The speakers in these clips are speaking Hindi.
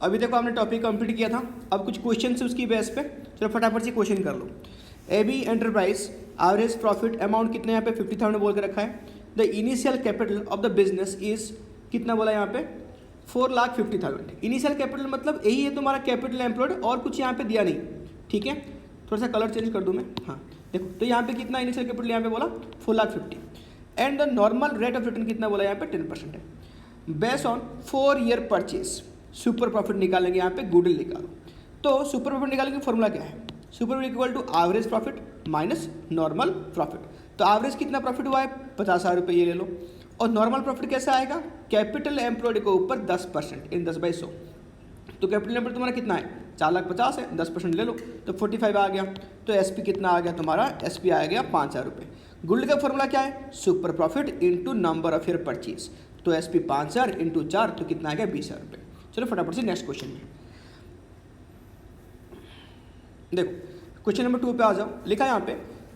अभी देखो आपने टॉपिक कंप्लीट किया था, अब कुछ क्वेश्चन है उसकी बेस पे, चलो फटाफट से क्वेश्चन कर लो। AB enterprise average profit amount कितने यहाँ पे 50,000 बोल के रखा है। The initial capital of the business is कितना बोला यहाँ पे 4,50,000। इनिशियल कैपिटल मतलब यही है तुम्हारा कैपिटल एम्प्लॉयड, और कुछ यहाँ पे दिया नहीं, ठीक है। थोड़ा सा कलर चेंज कर दूँ मैं, हाँ देखो, तो यहाँ पे कितना इनिशियल कैपिटल यहाँ पे बोला 4,50,000 and the normal rate of return कितना बोला यहाँ पे 10% है। Based on 4 year purchase super profit निकालेंगे, यहाँ पे गुडविल निकालो। तो सुपर प्रॉफिट निकालने का फॉर्मूला क्या है, super profit equal to average profit minus normal profit. तो एवरेज कितना प्रॉफिट हुआ है 50,000 रुपये, ये ले लो। और नॉर्मल प्रॉफिट कैसा आएगा, कैपिटल एम्प्लॉयड के ऊपर 10% इन 10/100। तो कैपिटल एम्प्लॉयड तुम्हारा कितना है 4,50,000 है, 10% ले लो तो 45 आ गया। तो एसपी कितना आ गया तुम्हारा, एसपी आ गया 5,000 रुपये। गुडविल का फॉर्मूला क्या है, super profit into number of year purchase. तो एसपी 5,000 इंटू 4 तो कितना आ गया 20,000 रुपये। चलो फटाफट से नेक्स्ट क्वेश्चन में देखो, क्वेश्चन नंबर 2 पे आ जाओ। लिखा है यहाँ पे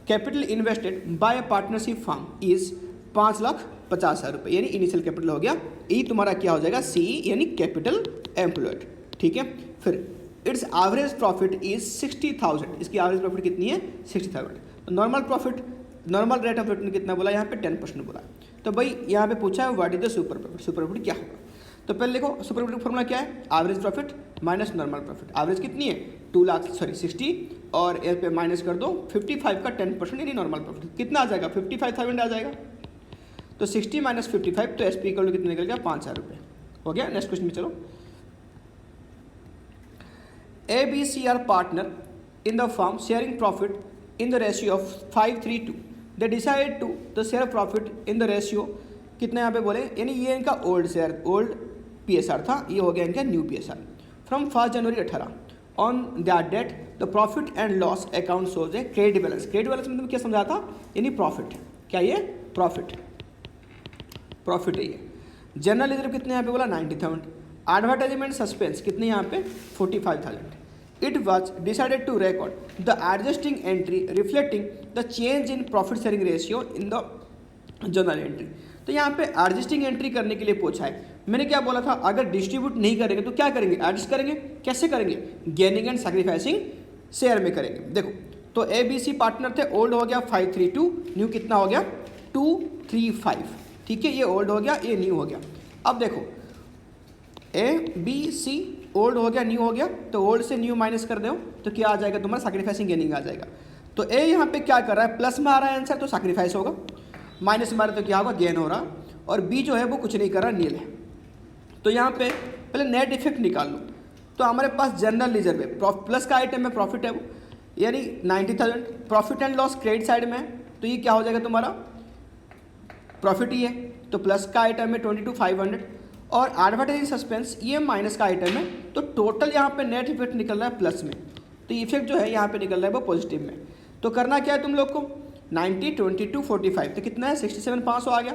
capital invested bye partnership firm is 5,50,000 रुपये, यानी इनिशियल कैपिटल हो गया। ई तुम्हारा क्या हो जाएगा सी यानी कैपिटल एम्प्लॉयड, ठीक है। फिर इट्स एवरेज प्रॉफिट इज 60,000, इसकी एवरेज प्रॉफिट कितनी है 60,000। Normal profit, normal rate of return कितना बोला यहाँ पे 10% बोला। तो भाई यहाँ पे पूछा है what is the super profit, super profit क्या होगा। तो पहले देखो सुपर प्रॉफिट का फॉर्मूला क्या है, average profit minus normal profit. Average कितनी है 60 और इस पे माइनस कर दो 55 का 10% यानी नॉर्मल प्रॉफिट कितना आ जाएगा 55,000 आ जाएगा। तो 60 माइनस 55 तो एसपी इक्वल टू कितना निकल गया 5,000 रुपये हो गया। नेक्स्ट क्वेश्चन में चलो। A B C are partner in the firm sharing profit in the ratio of 5:3:2। They decide to the share profit in the ratio कितना यहाँ पे बोले, यानी ये इनका ओल्ड शेयर ओल्ड पीएसआर था, ये हो गया इनका new PSR. From 1 January 18 on that date the profit and loss account shows a credit balance. Credit balance मतलब क्या समझा था, यानी प्रॉफिट, क्या ये प्रॉफिट, प्रॉफिट है ये। जनरल रिजर्व कितने यहाँ पे बोला 90,000। एडवर्टाइजमेंट सस्पेंस कितने यहाँ पे 45,000। It was decided to record the adjusting entry reflecting the change in profit sharing ratio in the general entry. तो यहाँ पे एडजस्टिंग एंट्री करने के लिए पूछा है। मैंने क्या बोला था, अगर डिस्ट्रीब्यूट नहीं करेंगे तो क्या करेंगे, एडजस्ट करेंगे। कैसे करेंगे, गेनिंग एंड सैक्रिफाइसिंग शेयर में करेंगे। देखो तो ए बी सी पार्टनर थे, ओल्ड हो गया 5:3:2, न्यू कितना हो गया 2:3:5, ठीक है। ये ओल्ड हो गया, ये न्यू हो गया। अब देखो ए बी सी ओल्ड हो गया न्यू हो गया, तो ओल्ड से न्यू माइनस कर दो तो क्या आ जाएगा तुम्हारा सैक्रिफाइसिंग गेनिंग आ जाएगा। तो ए यहाँ पे क्या कर रहा है, प्लस में आ रहा है आंसर तो सैक्रिफाइस होगा, माइनस में आ रहा है तो क्या होगा गेन हो रहा, और बी जो है वो कुछ नहीं कर रहा नील है। तो यहाँ पे पहले नेट इफेक्ट निकाल लो। तो हमारे पास जनरल रिजर्व है, प्लस का आइटम है प्रॉफिट है वो, यानी 90,000। Profit and loss credit side में है, तो ये क्या हो जाएगा तुम्हारा प्रॉफिट ही है, तो प्लस का आइटम है 22,500। और एडवर्टाइजिंग सस्पेंस ये माइनस का आइटम है, तो टोटल यहाँ पे नेट इफेक्ट निकल रहा है प्लस में, तो इफेक्ट जो है यहाँ पे निकल रहा है वो पॉजिटिव में। तो करना क्या है तुम लोग को 90, 22, 45 तो कितना है 67,500 आ गया,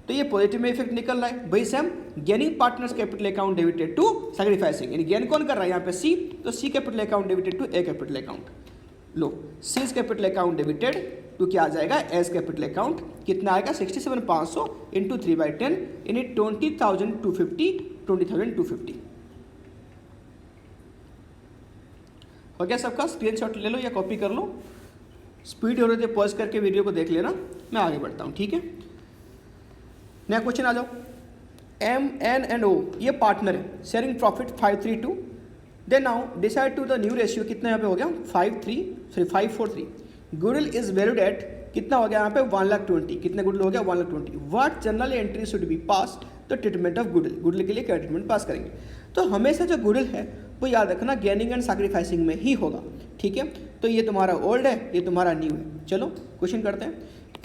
तो ये पॉजिटिव में इफेक्ट निकल रहा है। वही same gaining partners capital account debited to sacrificing, यानी गेन कौन कर रहा है यहाँ पे सी, तो C capital account debited to A capital account. लो C capital account debited to क्या आ जाएगा एस कैपिटल अकाउंट, कितना आएगा 67,500 इंटू 3/10 यानी 20,250, 20,250 हो गया सबका। स्क्रीनशॉट ले लो या कॉपी कर लो, स्पीड हो रही है पॉज करके वीडियो को देख लेना, मैं आगे बढ़ता हूँ, ठीक है। नया क्वेश्चन आ जाओ। एम एन एंड ओ ये पार्टनर है, sharing profit 5:3:2। They now decide to the new ratio कितना यहाँ पे हो गया 5:4:3। गुडविल इज वैल्यूड एट कितना हो गया यहाँ पे 1,20,000, कितना गुडविल हो गया 1,20,000। What general entry should be pass the treatment of goodwill, goodwill के लिए क्या ट्रीटमेंट पास करेंगे। तो हमेशा जो गुडविल है वो याद रखना गेनिंग एंड सैक्रिफाइसिंग में ही होगा, ठीक है। तो ये तुम्हारा ओल्ड है, ये तुम्हारा न्यू है। चलो क्वेश्चन करते हैं।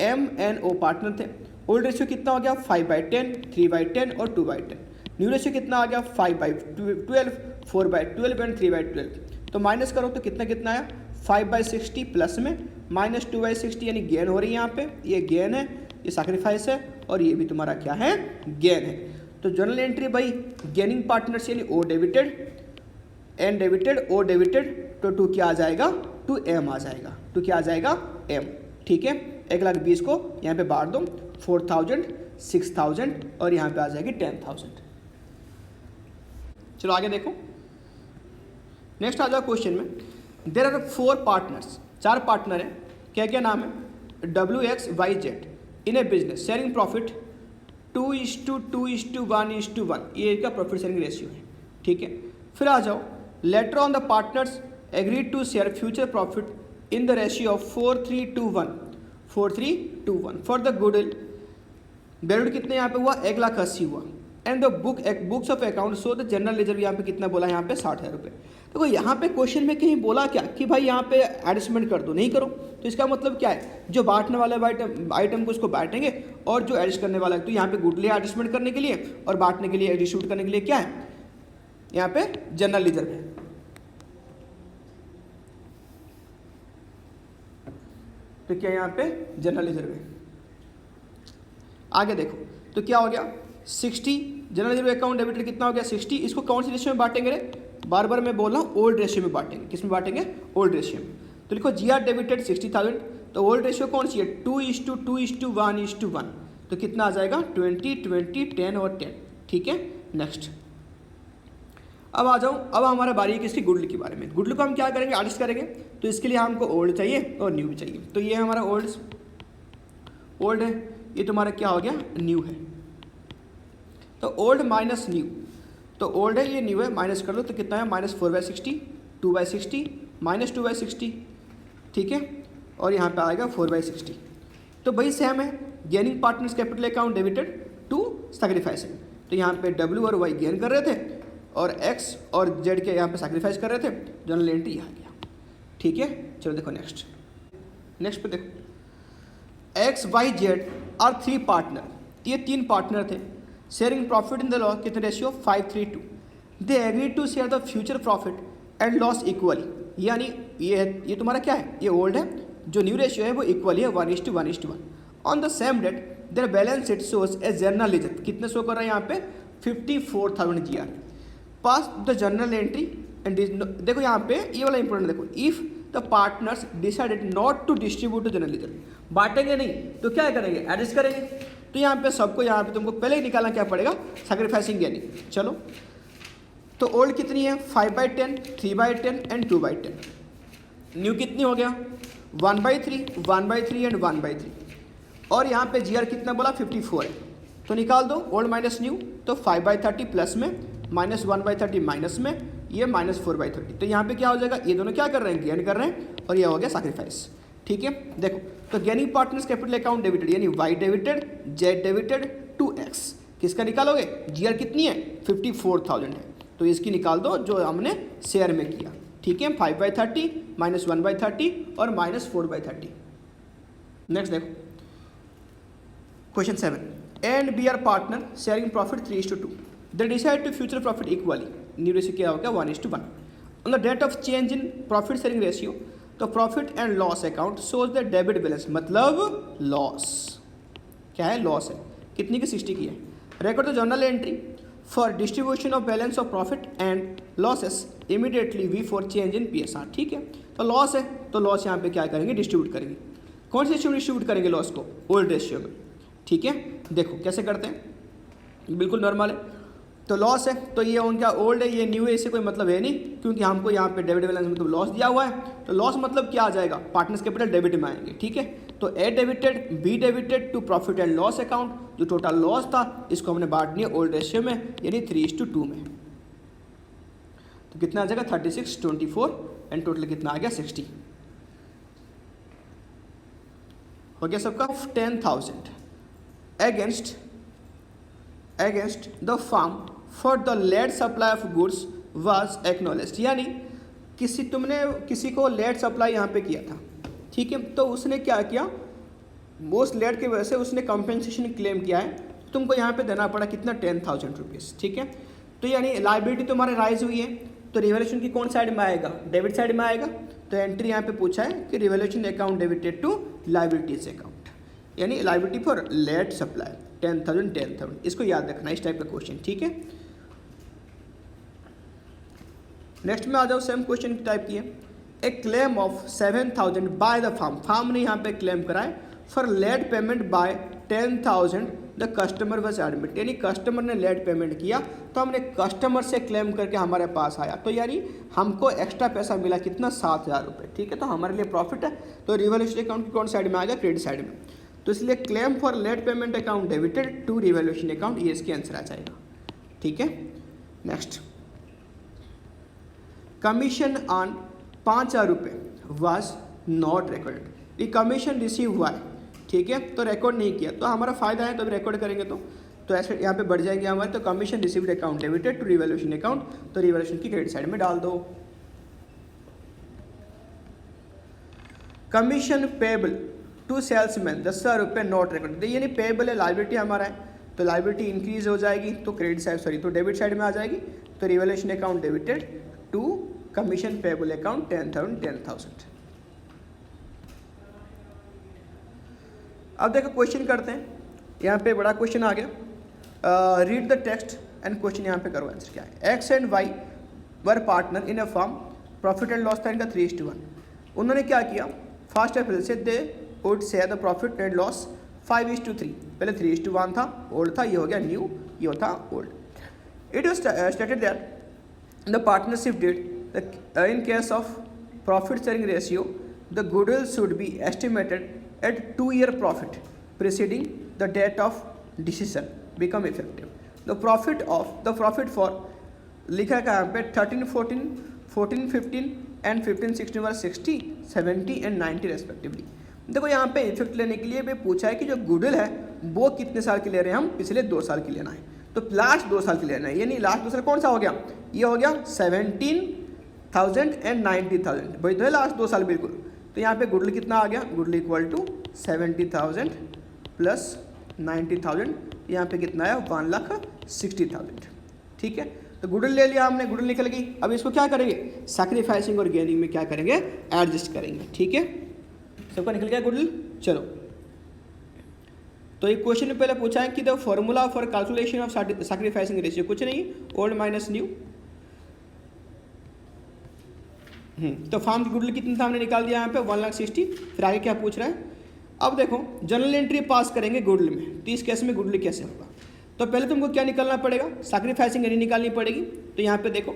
एम एन ओ पार्टनर थे, ओल्ड रेशियो कितना हो गया 5/10, 3/10 और 2/10। न्यू रेशियो कितना आ गया 5/12, 4/12 एंड 3/12। तो माइनस करो तो कितना कितना आया 5/60 प्लस में माइनस 2/60 यानी गेन हो रही है यहाँ पे, ये गेन है, ये सैक्रिफाइस है, और ये भी तुम्हारा क्या है गेन है। तो जनरल एंट्री भाई गेनिंग पार्टनर्स यानी ओ डेबिटेड, एन डेबिटेड, ओ डेबिटेड, तो 2 क्या आ जाएगा 2m आ जाएगा, 2 क्या आ जाएगा m, ठीक है। 1,20,000 को यहाँ पे बांट दो 4,000, 6,000 और यहाँ पे आ जाएगी 10,000। चलो आगे देखो नेक्स्ट आ जाओ क्वेश्चन में, देर आर 4 पार्टनर्स, 4 पार्टनर हैं, क्या क्या नाम है, WXYZ इन ए बिजनेस शेयरिंग प्रॉफिट 2:2:1:1, ये इनका प्रॉफिट शेयरिंग रेशियो है, ठीक है। फिर आ जाओ, later on the partners agreed to share future profit in the ratio of 4:3:1, 4:3:1 for the goodwill valued कितने यहाँ पे हुआ, 1,80,000 हुआ, and the books of account so the general ledger यहाँ पे कितना बोला, यहाँ पे 60,000 रुपये। देखो यहाँ पे क्वेश्चन में कहीं बोला क्या कि भाई यहाँ पे एडजस्टमेंट कर दो, नहीं करो, तो इसका मतलब क्या है, जो बांटने वाले आइटम को उसको बांटेंगे और जो एडजस्ट करने वाला है, तो यहाँ पे गुडविल एडजस्टमेंट करने के लिए और बांटने के लिए डिस्ट्रीब्यूट करने के लिए क्या है, यहाँ पे जनरल लेजर है। तो क्या यहाँ पे जनरल लेजर है। आगे देखो तो क्या हो गया, 60 जनरल लेजर अकाउंट डेबिटेड कितना हो गया 60, इसको कौन सी रेशियो में बांटेंगे रे, बार बार मैं बोल रहा हूँ ओल्ड रेशियो में बांटेंगे, किस में बांटेंगे, ओल्ड रेशियो में। तो लिखो GR डेबिटेड 60,000, तो ओल्ड रेशियो कौन सी है, 2:2:1:1, तो कितना आ जाएगा 20 20 10 और 10, ठीक है। नेक्स्ट अब आ जाओ, अब हमारा बारी है किसकी, गुडविल के बारे में। गुडविल को हम क्या करेंगे, एडजस्ट करेंगे, तो इसके लिए हमको ओल्ड चाहिए और न्यू भी चाहिए। तो ये हमारा ओल्ड है, ये तुम्हारा क्या हो गया, न्यू है। तो ओल्ड माइनस न्यू, तो ओल्ड है ये न्यू है, माइनस कर लो तो कितना है -4/60, 2/60 -2/60, ठीक है, और यहाँ पे आएगा 4/60। तो भाई सेम है, gaining partners capital account debited to sacrificing, तो यहाँ पे W और Y गेन कर रहे थे और X और Z के यहाँ पे सैक्रिफाइस कर रहे थे, जनरल एंट्री यहाँ गया, ठीक है। चलो देखो नेक्स्ट पे देखो, XYZ आर 3 पार्टनर, ये 3 पार्टनर थे, sharing profit in the loss कितने ratio 5:3:2, they agree to share the future profit and loss equally, यानी ये तुम्हारा क्या है, ये ओल्ड है, जो न्यू रेशियो है वो इक्वली है 1:1:1। On the same date their balance sheet shows a general ledger, कितने शो कर रहा है यहाँ पे 54,000 GR, pass the general entry and देखो यहाँ पे ये वाला इंपॉर्टेंट देखो, if the partners decided not to distribute to general ledger, बांटेंगे नहीं तो क्या करेंगे, एडजस्ट करेंगे। तो यहाँ पे सबको यहाँ पे तुमको पहले ही निकालना क्या पड़ेगा, सैक्रिफाइसिंग गेनिंग। चलो तो ओल्ड कितनी है 5/10, 3/10 एंड 2/10, न्यू कितनी हो गया 1/3, 1/3 एंड 1/3, और यहाँ पे GR कितना बोला 54 है, तो निकाल दो ओल्ड माइनस न्यू, तो 5/30 प्लस में -1/30 माइनस में, ये -4/30, तो यहाँ पे क्या हो जाएगा, ये दोनों क्या कर रहे हैं, गेन कर रहे हैं, और ये हो गया सैक्रिफाइस, ठीक है। देखो तो gaining partners capital account debited, यानी Y debited, Z debited to X, किसका निकालोगे, GR कितनी है 54,000 है, तो इसकी निकाल दो जो हमने शेयर में किया, ठीक है, 5/30 -1/30 और -4/30। नेक्स्ट देखो question 7, and B R partner sharing profit 3:2, they decide to future profit equally, new ratio क्या होगा 1:1। On the date of change in profit sharing ratio, तो profit and loss account shows the debit balance, मतलब लॉस, क्या है, लॉस है, कितनी की 60 की है। Record the journal entry for distribution of balance of profit and losses immediately we for change in PSR, ठीक है। तो लॉस है, तो लॉस यहाँ पे क्या करेंगे, डिस्ट्रीब्यूट करेंगे, कौन सी रेशियो में डिस्ट्रीब्यूट करेंगे लॉस को, ओल्ड रेशियो में, ठीक है। देखो कैसे करते हैं, बिल्कुल नॉर्मल है, तो लॉस है तो ये उनका ओल्ड है, ये न्यू है, इससे कोई मतलब है नहीं, क्योंकि हमको यहाँ पे डेबिट बैलेंस मतलब लॉस दिया हुआ है, तो लॉस मतलब क्या आ जाएगा, पार्टनर्स कैपिटल डेबिट में आएंगे, ठीक है। तो A debited, B debited to profit and loss account, जो टोटल लॉस था इसको हमने बांट दिया ओल्ड रेशियो में, यानी 3:2 में, तो कितना आ जाएगा 36, 24 एंड टोटल कितना आ गया 60, हो गया सबका 10,000 against the firm for the late supply of goods was acknowledged, यानी तुमने किसी को लेट सप्लाई यहाँ पे किया था, ठीक है, तो उसने क्या किया, उस लेट की वजह से उसने कंपेंसेशन क्लेम किया है, तुमको यहाँ पे देना पड़ा कितना 10,000 रुपीज़, ठीक है। तो यानी लाइबिलिटी तुम्हारे राइज हुई है, तो रिवैल्यूएशन की कौन साइड में आएगा, डेबिट साइड में आएगा, तो एंट्री यहाँ पे पूछा है कि revaluation account debited to liabilities account, यानी लाइबिलिटी फॉर लेट सप्लाई 10,000, इसको याद रखना, इस टाइप का क्वेश्चन, ठीक है। नेक्स्ट में आ जाओ, सेम क्वेश्चन टाइप की है, a claim of 7,000 by the firm ने यहाँ पे क्लेम करा है for late payment by 10,000 the customer was admit, यानी कस्टमर ने लेट पेमेंट किया तो हमने कस्टमर से क्लेम करके हमारे पास आया, तो यानी हमको एक्स्ट्रा पैसा मिला कितना 7,000 रुपये, ठीक है। तो हमारे लिए प्रॉफिट है, तो रिवैल्यूएशन अकाउंट कौन साइड में आ गया, क्रेडिट साइड में। तो इसलिए claim for late payment account debited to revaluation account, ये इसके आंसर आ जाएगा, ठीक है। नेक्स्ट, कमीशन ऑन 5,000 रुपये वाज नॉट रिकॉर्डेड, ये कमीशन रिसीव हुआ है, ठीक है, तो रिकॉर्ड नहीं किया, तो हमारा फायदा है, तो अभी रिकॉर्ड करेंगे तो ऐसे यहाँ पे बढ़ जाएंगे हमारे, तो commission received account debited to revaluation account, तो रिवैल्यूएशन की क्रेडिट साइड में डाल दो। कमीशन पेबल टू सेल्समैन 10,000 रुपये नॉट रिकॉर्ड, यानी पेबल है, लाइबिलिटी हमारा है, तो लाइबिलिटी इंक्रीज हो जाएगी, तो क्रेडिट साइड तो डेबिट साइड में आ जाएगी, तो revaluation account debited to commission payable account 10,000। अब देखो क्वेश्चन करते हैं, यहाँ पे बड़ा क्वेश्चन आ गया, read the text and question यहाँ पे करो, आंसर क्या है। X and why were partner in a firm, profit and loss था इनका 3:1। उन्होंने क्या किया, 1 अप्रैल से they would say the profit and loss 5:3, पहले 3:1 था, ओल्ड था, ये हो गया न्यू, ये था old. It was stated that the partnership did in case of profit sharing ratio the goodwill should be estimated at 2-year profit preceding the date of decision become effective. The profit for लिखा है यहाँ पे 13, 14, 14, 15 एंड 15, 16 वर 60, 70 एंड 90 रेस्पेक्टिवली। देखो यहाँ पे इफेक्ट लेने के लिए भी पूछा है कि जो गुडविल है वो कितने साल के ले रहे हैं, हम पिछले 2 साल की लेना है, तो लास्ट 2 साल की लेना है, यानी लास्ट 2 साल कौन सा हो गया, ये हो गया 17,000 एंड 90,000, भाई तो है लास्ट 2 साल बिल्कुल। तो यहाँ पे गुडविल कितना आ गया, गुडविल इक्वल टू 70,000 प्लस 90,000, यहाँ पे कितना आया 1,60,000, ठीक है। तो गुडविल ले लिया हमने, गुडविल निकल गई, अब इसको क्या करेंगे, सैक्रिफाइसिंग और गेनिंग में क्या करेंगे, एडजस्ट करेंगे, ठीक है। सबका निकल गया गुडविल, चलो। तो एक क्वेश्चन में पहले पूछा है कि the formula for calculation of sacrificing ratio, कुछ नहीं, ओल्ड माइनस न्यू। तो फार्म की गुडविल कितनी था हमने निकाल दिया यहाँ पे 1,60,000। फिर आगे क्या पूछ रहा है, अब देखो जनरल एंट्री पास करेंगे गुडविल में, तो इस केस में गुडविल कैसे होगा, तो पहले तुमको क्या निकालना पड़ेगा, सैक्रिफाइसिंग एनी निकालनी पड़ेगी। तो यहाँ पे देखो,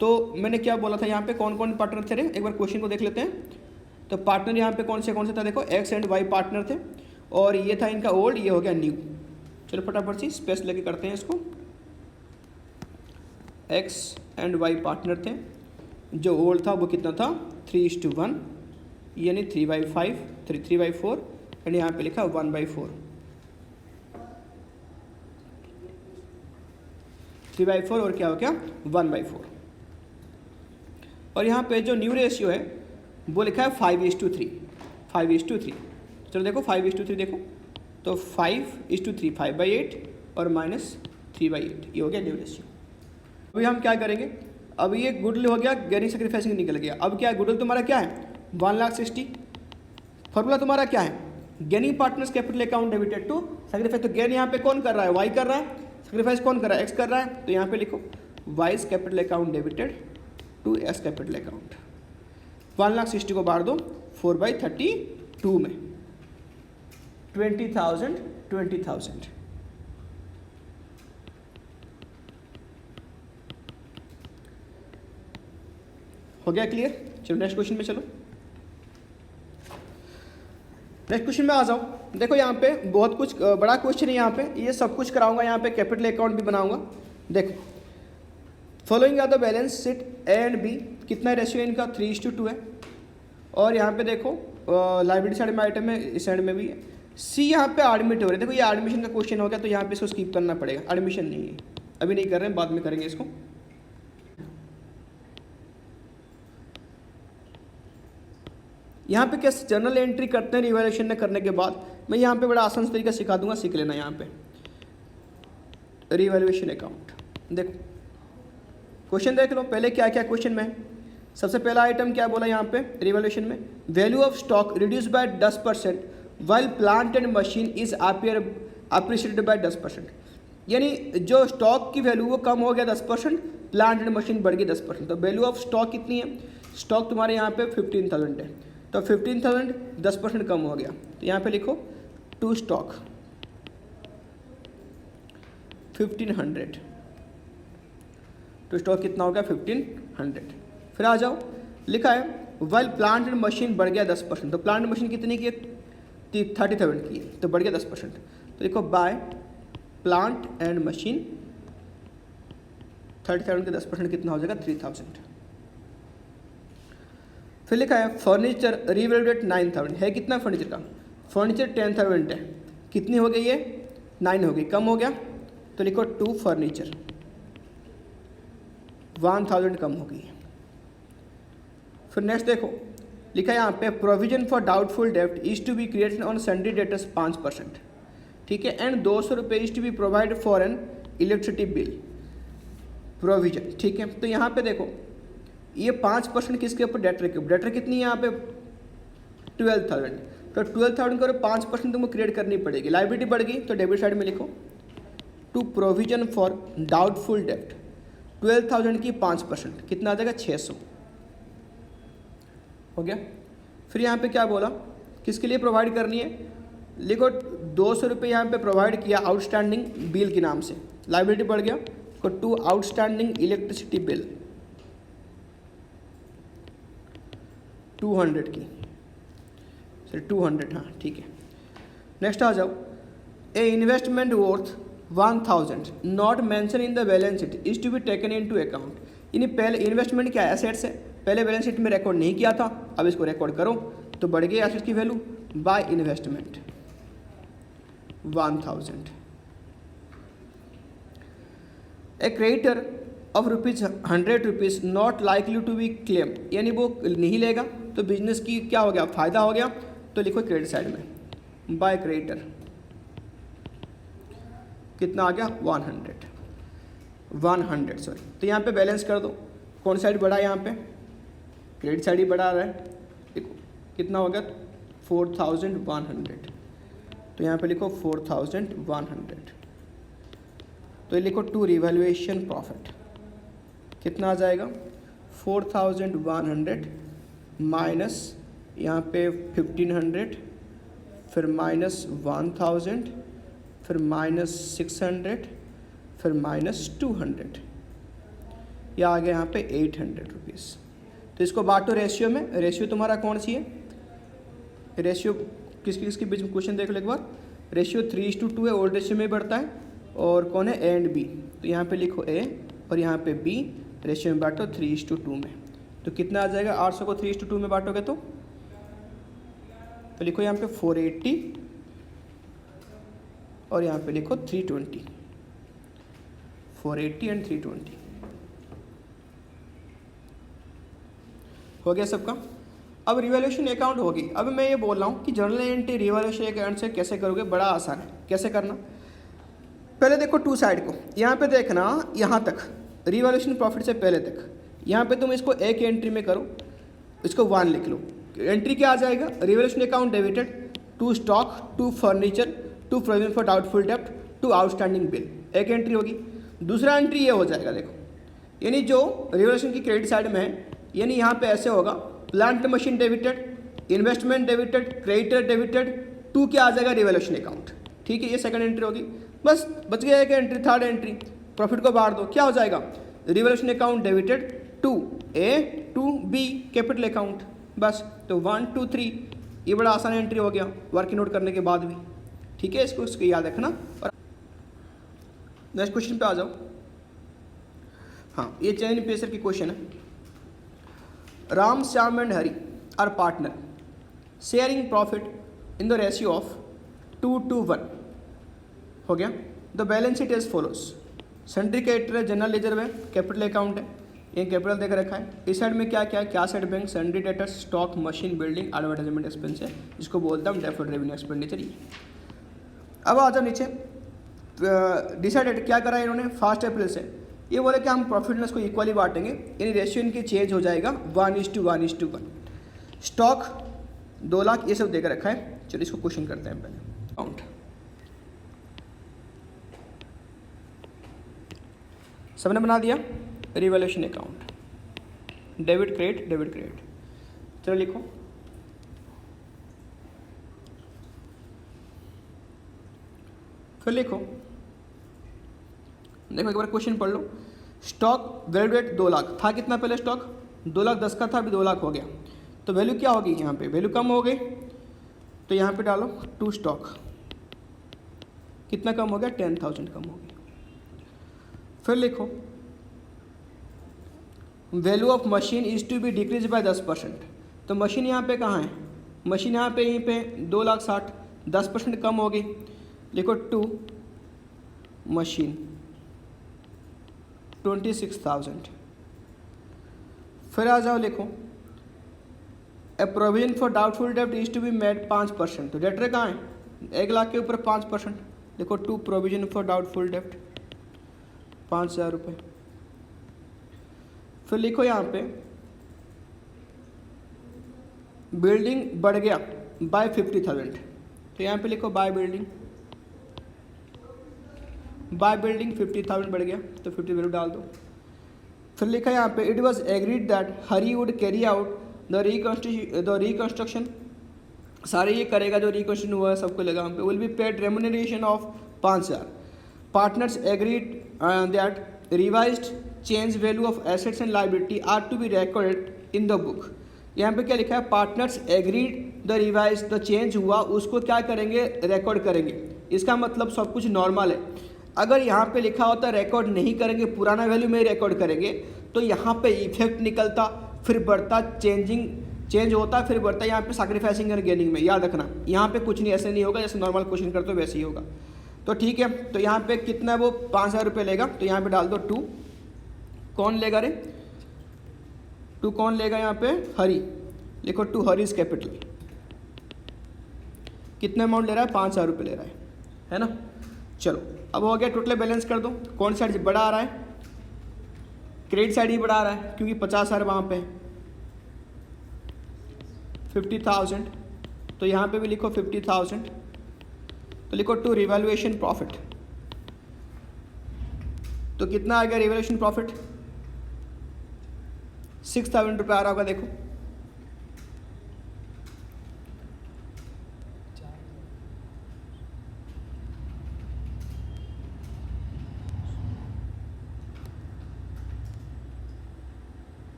तो मैंने क्या बोला था, यहाँ पे कौन कौन पार्टनर थे, एक बार क्वेश्चन को देख लेते हैं। तो पार्टनर यहाँ पे कौन से था, देखो एक्स एंड वाई पार्टनर थे, और ये था इनका ओल्ड, ये हो गया न्यू। चलो फटाफट से स्पेस लेके करते हैं इसको। एक्स एंड वाई पार्टनर थे, जो ओल्ड था वो कितना था 3:1, यानी 3/5, 3/4, एंड यहाँ पे लिखा 1/4, 3/4 और क्या हो गया 1/4। और यहाँ पे जो न्यू रेशियो है वो लिखा है 5:3, 5:3। चलो देखो 5:3 देखो, तो 5:3 5/8 और -3/8, ये हो गया न्यू रेशियो। अभी हम क्या करेंगे, अब ये गुडविल हो गया, गेनिंग सैक्रिफाइसिंग निकल गया। अब क्या है, गुडविल तुम्हारा क्या है 1,60,000, फॉर्मूला तुम्हारा क्या है, gaining partners capital account debited to sacrifice. तो गेन यहाँ पे कौन कर रहा है, वाई कर रहा है, सैक्रिफाइस कौन कर रहा है, एक्स कर रहा है, तो यहाँ पे लिखो Y's capital account debited to X capital account. 1,60,000 को बांट दो 4/32 में, 20,000 हो गया क्लियर। चलो नेक्स्ट क्वेश्चन में चलो, नेक्स्ट क्वेश्चन में आ जाओ। देखो यहाँ पे बहुत कुछ बड़ा क्वेश्चन है, यहाँ पे ये सब कुछ कराऊंगा, यहाँ पे कैपिटल अकाउंट भी बनाऊंगा। देखो following are the balance sheet A and B, कितना रेशियो इनका 3:2 है, और यहाँ पे देखो लाइबिलिटी साइड में आइटम है, इस साइड में भी है। सी यहाँ पे एडमिट हो रहे, देखो ये एडमिशन का क्वेश्चन हो गया, तो यहाँ पे इसको स्किप करना पड़ेगा, एडमिशन नहीं है, अभी नहीं कर रहे हैं, बाद में करेंगे इसको। यहाँ पे कैसे जर्नल एंट्री करते हैं रिवैल्यूएशन करने के बाद, मैं यहाँ पे बड़ा आसान तरीका सिखा दूंगा, सीख लेना। यहाँ पे रिवैल्यूएशन अकाउंट देखो, क्वेश्चन देख लो पहले क्या क्या क्वेश्चन में। सबसे पहला आइटम क्या बोला यहाँ पे रिवैल्यूएशन में, value of stock reduce by 10% while plant and machine is appreciated by 10%, यानी जो स्टॉक की वैल्यू वो कम हो गया 10%, प्लांट एंड मशीन बढ़ गई 10%। तो वैल्यू ऑफ स्टॉक कितनी है, स्टॉक तुम्हारे यहाँ पे 15,000 है, तो 15,000 10% कम हो गया, तो यहाँ पे लिखो टू स्टॉक 1500, टू स्टॉक कितना हो गया 1500। फिर आ जाओ, लिखा है वाइल प्लांट एंड मशीन बढ़ गया 10%, तो प्लांट मशीन कितनी की है 30,000 की है, तो बढ़ गया 10%, तो देखो बाय प्लांट एंड मशीन 30,000 के 10% कितना हो जाएगा 3,000। फिर लिखा है फर्नीचर रिवैल्यूएट 9,000, है कितना फर्नीचर का, फर्नीचर 10,000 है, कितनी हो गई ये 9 हो गई, कम हो गया, तो लिखो टू फर्नीचर 1,000 कम हो गई। फिर नेक्स्ट देखो, लिखा है यहाँ पे प्रोविजन फॉर डाउटफुल डेब्ट is to be created on sundry debtors 5%, ठीक है, एंड 200 रुपये is to be provide for an electricity bill provision, ठीक है। तो यहाँ पे देखो ये 5% किसके ऊपर, डेटर के ऊपर, डेटर कितनी है यहाँ पे 12,000, तो 12,000 के 5% तुमको क्रिएट करनी पड़ेगी, लाइबिलिटी बढ़ गई तो डेबिट साइड में लिखो टू प्रोविजन फॉर डाउटफुल डेब्ट 12,000 की 5% कितना आ जाएगा 600 हो गया। फिर यहाँ पे क्या बोला, किसके लिए प्रोवाइड करनी है, लिखो 200 रुपये यहाँ पे प्रोवाइड किया आउटस्टैंडिंग बिल के नाम से, लाइबिलिटी बढ़ गया, तो टू आउटस्टैंडिंग इलेक्ट्रिसिटी बिल 200 की, सर 200, हाँ ठीक है। नेक्स्ट आ जाओ, a investment worth 1,000 not mention in the balance sheet is to be taken into account, यानी पहले इन्वेस्टमेंट क्या एसेट्स है, पहले बैलेंस शीट में रिकॉर्ड नहीं किया था, अब इसको रिकॉर्ड करो, तो बढ़ गई एसेट्स की value by investment 1,000। A creditor of ₹100 not likely to be claim, यानी वो नहीं लेगा तो बिजनेस की क्या हो गया, फायदा हो गया, तो लिखो क्रेडिट साइड में बाय क्रेडिटर कितना आ गया 100 सॉरी, तो यहाँ पे बैलेंस कर दो, कौन साइड बढ़ा है यहाँ पे, क्रेडिट साइड ही बढ़ा रहा है, देखो कितना हो गया 4,100, तो यहाँ पे लिखो 4,100, तो ये लिखो टू रिवैल्यूएशन प्रॉफिट कितना आ जाएगा 4,100 माइनस यहाँ पे 1,500, फिर माइनस 1,000, फिर माइनस 600, फिर माइनस 200, या आ गया यहाँ पे 800 रुपीज़। तो इसको बांटो रेशियो में, रेशियो तुम्हारा कौन सी है, रेशियो किसके बीच में क्वेश्चन देख लो एक बार, रेशियो 3:2 है, ओल्ड रेशियो में बढ़ता है, और कौन है ए एंड बी, तो यहाँ पे लिखो ए और यहाँ पे बी, रेशियो में बांटो 3:2 में, तो कितना आ जाएगा 800 को 3:2 में बांटोगे तो लिखो यहाँ पे 480 और यहाँ पे लिखो 320, 480 एंड 320 हो गया सबका। अब रिवैल्यूएशन अकाउंट होगी, अब मैं ये बोल रहा हूँ कि जर्नल एंट्री रिवैल्यूएशन अकाउंट से कैसे करोगे, बड़ा आसान है, कैसे करना, पहले देखो टू साइड को, यहाँ पे देखना यहाँ तक रिवैल्यूएशन प्रॉफिट से पहले तक, यहाँ पे तुम इसको एक एंट्री में करो, इसको 1 लिख लो, एंट्री क्या आ जाएगा, revaluation account debited to stock, to furniture, to provision for doubtful डेब्ट, टू आउटस्टैंडिंग बिल, एक एंट्री होगी। दूसरा एंट्री ये हो जाएगा, देखो यानी जो रिवैल्यूएशन की क्रेडिट साइड में है, यानी यहाँ पे ऐसे होगा plant machine debited, investment debited, creditor debited, to क्या आ जाएगा रिवैल्यूएशन अकाउंट, ठीक है, ये सेकंड एंट्री होगी। बस बच गया एक एंट्री, थर्ड एंट्री, प्रॉफिट को बांट दो, क्या हो जाएगा revaluation account debited to A to B capital account, बस तो 1 2 3, ये बड़ा आसान एंट्री हो गया वर्क नोट करने के बाद भी, ठीक है, इसको याद रखना। और नेक्स्ट क्वेश्चन पे आ जाओ, हाँ ये चैन पेसर की क्वेश्चन है, Ram Shyam and Hari are partner sharing profit in the ratio of 2:1 हो गया। The balance sheet as follows, sundry creditor है, जनरल रिजर्व है, कैपिटल अकाउंट है, ये कैपिटल देकर रखा है, इस साइड में क्या क्या है, क्या side bank, sundry debtors, stock, machine, building, advertisement expense है, जिसको बोलता हूँ डेफर्ड रेवेन्यू एक्सपेंडिचर। ये अब आ जाओ नीचे, डिसाइडेड क्या करा है इन्होंने 1 अप्रैल से, ये बोले कि हम प्रॉफिट लॉस को इक्वली बांटेंगे, यानी रेशियो इनकी चेंज हो जाएगा 1:1:1। स्टॉक 2 लाख ये सब देकर रखा है, चलो इसको क्वेश्चन करते हैं पहले। अकाउंट सबने बना दिया, revaluation account, debit credit, debit credit, चलो लिखो फिर लिखो, देखो एक बार क्वेश्चन पढ़ लो। स्टॉक वैल्यूएट 2 लाख था, कितना पहले स्टॉक 2,10,000 का था, अभी 2 लाख हो गया, तो वैल्यू क्या होगी, यहाँ पे वैल्यू कम हो गई, तो यहाँ पे डालो टू स्टॉक, कितना कम हो गया 10,000 कम हो गया। फिर लिखो value of machine is to be decrease by 10%, तो मशीन यहाँ पे कहाँ है, मशीन यहाँ पे यहीं पे 2,60,000, 10% कम हो गई, लिखो टू मशीन 26,000। फिर आ जाओ, लिखो ए प्रोविजन फॉर डाउटफुल डेब्ट इज टू बी मेड 5%, तो डेटर कहाँ है 1 लाख के ऊपर 5%, देखो टू प्रोविजन फॉर डाउटफुल डेब्ट 5,000 रुपये। फिर लिखो यहाँ पे बिल्डिंग बढ़ गया बाय 50,000, तो यहाँ पे लिखो बाय बिल्डिंग 50,000 बढ़ गया, तो 50 वैल्यू डाल दो। फिर लिखा यहाँ पे it was agreed that Hari would carry out the reconstruction, सारे ये करेगा जो रिकन्स्ट्रक्शन हुआ है सबको लगा यहाँ पे, will be paid remuneration of 5,000। Partners agreed that revised change value of assets and liability are to be recorded in the book. यहाँ पे क्या लिखा है, partners agreed the revise the change हुआ उसको क्या करेंगे रिकॉर्ड करेंगे, इसका मतलब सब कुछ नॉर्मल है। अगर यहाँ पे लिखा होता रिकॉर्ड नहीं करेंगे, पुराना वैल्यू में रिकॉर्ड करेंगे, तो यहाँ पे इफेक्ट निकलता, फिर बढ़ता, चेंज होता, फिर बढ़ता, यहाँ पे सैक्रिफाइसिंग एंड गेनिंग में, याद रखना यहाँ पे कुछ नहीं ऐसे नहीं होगा, जैसे नॉर्मल क्वेश्चन करते हो वैसे ही होगा। तो ठीक है, तो यहाँ पे कितना वो 5,000 रुपये लेगा, तो यहाँ पे डाल दो टू, कौन लेगा रे, टू कौन लेगा यहाँ पे हरी, लिखो टू हरीज कैपिटल, कितना अमाउंट ले रहा है 5,000 रुपये ले रहा है ना। चलो अब हो गया, टोटल बैलेंस कर दो, कौन साइड बड़ा आ रहा है, क्रेडिट साइड ही बड़ा आ रहा है क्योंकि 50,000 वहाँ पे 50,000, तो यहाँ पे भी लिखो 50,000, तो लिखो टू रिवैल्यूएशन प्रॉफिट, तो कितना आ गया रिवैल्यूएशन प्रॉफिट 6,000 रुपये आ रहा होगा, देखो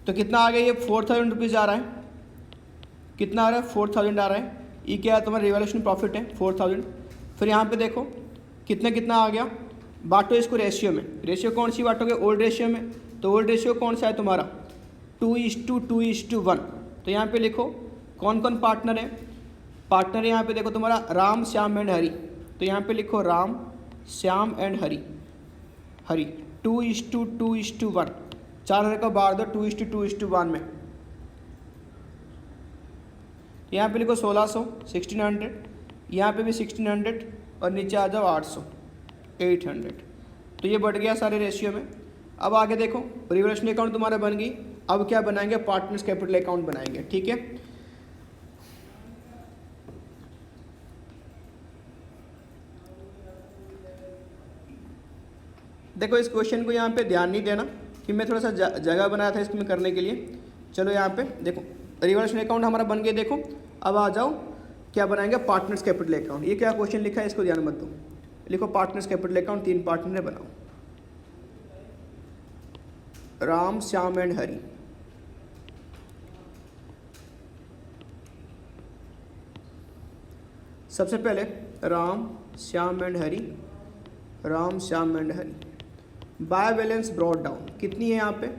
तो कितना आ गया, ये 4,000 रुपीज़ आ रहा है, कितना आ रहा है 4,000 आ रहा है, ये क्या है तुम्हारा रिवैल्यूएशन प्रॉफिट है 4,000। फिर यहाँ पे देखो कितना कितना आ गया, बांटो इसको रेशियो में, रेशियो कौन सी बांटोगे ओल्ड रेशियो में, तो ओल्ड रेशियो कौन सा है तुम्हारा 2:2:1, तो यहाँ पे लिखो कौन कौन पार्टनर है, पार्टनर यहाँ पे देखो तुम्हारा राम श्याम एंड हरी, तो यहाँ पे लिखो राम श्याम एंड हरी 2:2:1, 4 को बार दो 2:2:1 में, यहाँ पे लिखो 1,600 1,600, यहाँ पे भी 1,600 और नीचे आ जाओ 800 800, तो ये बढ़ गया सारे रेशियो में। अब आगे देखो रिवैल्यूएशन अकाउंट तुम्हारा बन गई, अब क्या बनाएंगे पार्टनर्स कैपिटल अकाउंट बनाएंगे, ठीक है। देखो इस क्वेश्चन को यहाँ पे ध्यान नहीं देना कि मैं थोड़ा सा जगह बनाया था इसमें करने के लिए। चलो यहाँ पे देखो रिवैल्यूएशन अकाउंट हमारा बन गया, देखो अब आ जाओ क्या बनाएंगे पार्टनर्स कैपिटल अकाउंट। ये क्या क्वेश्चन लिखा है इसको ध्यान मत दो, लिखो पार्टनर्स कैपिटल अकाउंट 3 पार्टनर है, बनाओ राम श्याम एंड हरी। सबसे पहले Ram Shyam and Hari, Ram Shyam and Hari, by balance brought down कितनी है यहाँ पे,